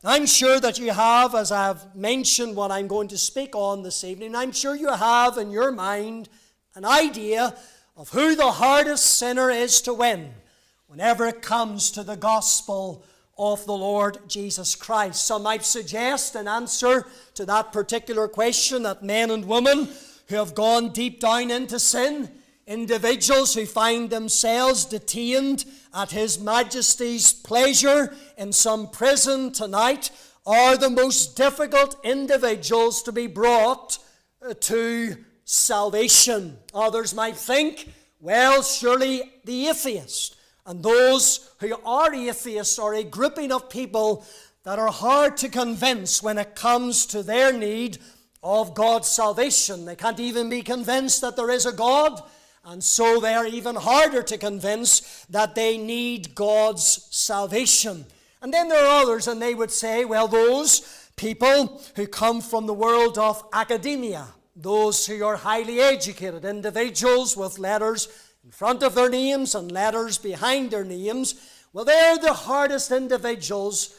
I'm sure that you have, as I've mentioned what I'm going to speak on this evening, I'm sure you have in your mind an idea of who the hardest sinner is to win whenever it comes to the gospel of the Lord Jesus Christ. Some might suggest in answer to that particular question that men and women who have gone deep down into sin, individuals who find themselves detained at His Majesty's pleasure in some prison tonight, are the most difficult individuals to be brought to salvation. Others might think, well, surely the atheist. And those who are atheists are a grouping of people that are hard to convince when it comes to their need of God's salvation. They can't even be convinced that there is a God, and so they are even harder to convince that they need God's salvation. And then there are others, and they would say, well, those people who come from the world of academia, those who are highly educated, individuals with letters in front of their names and letters behind their names, well, they're the hardest individuals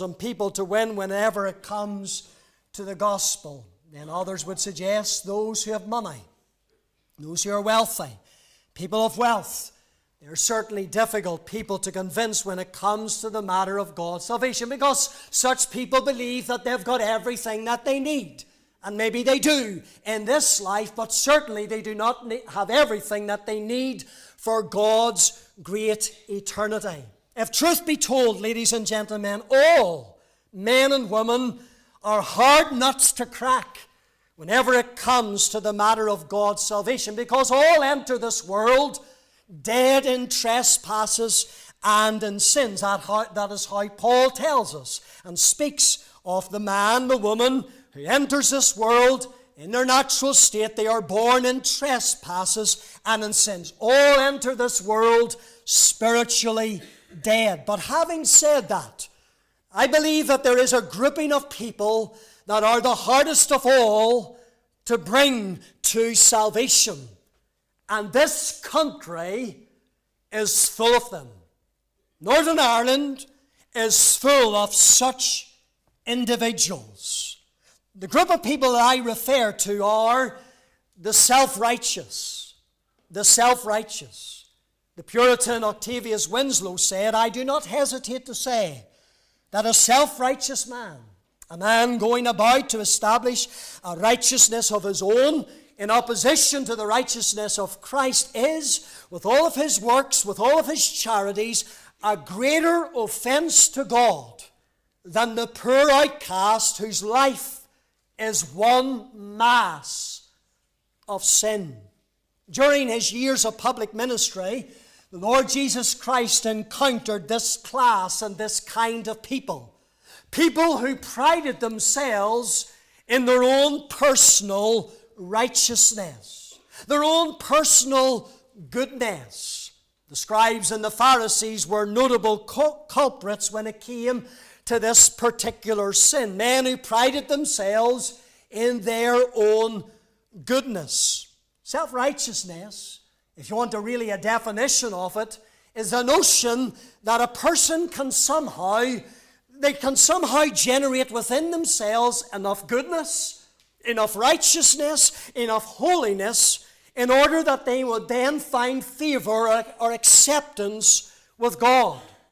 and people to win whenever it comes to the gospel. Then others would suggest those who have money, those who are wealthy, people of wealth. They're certainly difficult people to convince when it comes to the matter of God's salvation, because such people believe that they've got everything that they need. And maybe they do in this life, but certainly they do not have everything that they need for God's great eternity. If truth be told, ladies and gentlemen, all men and women are hard nuts to crack whenever it comes to the matter of God's salvation, because all enter this world dead in trespasses and in sins. That is how Paul tells us and speaks of the man, the woman who enters this world in their natural state. They are born in trespasses and in sins. All enter this world spiritually dead. But having said that, I believe that there is a grouping of people that are the hardest of all to bring to salvation. And this country is full of them. Northern Ireland is full of such individuals. The group of people that I refer to are the self-righteous. The self-righteous. The Puritan Octavius Winslow said, I do not hesitate to say that a self-righteous man, a man going about to establish a righteousness of his own in opposition to the righteousness of Christ, is, with all of his works, with all of his charities, a greater offense to God than the poor outcast whose life is one mass of sin. During his years of public ministry, the Lord Jesus Christ encountered this class and this kind of people. People who prided themselves in their own personal righteousness, their own personal goodness. The scribes and the Pharisees were notable culprits when it came to this particular sin. Men who prided themselves in their own goodness. Self-righteousness, if you want really a definition of it, is the notion that a person can somehow generate within themselves enough goodness, enough righteousness, enough holiness, in order that they would then find favor or acceptance with God.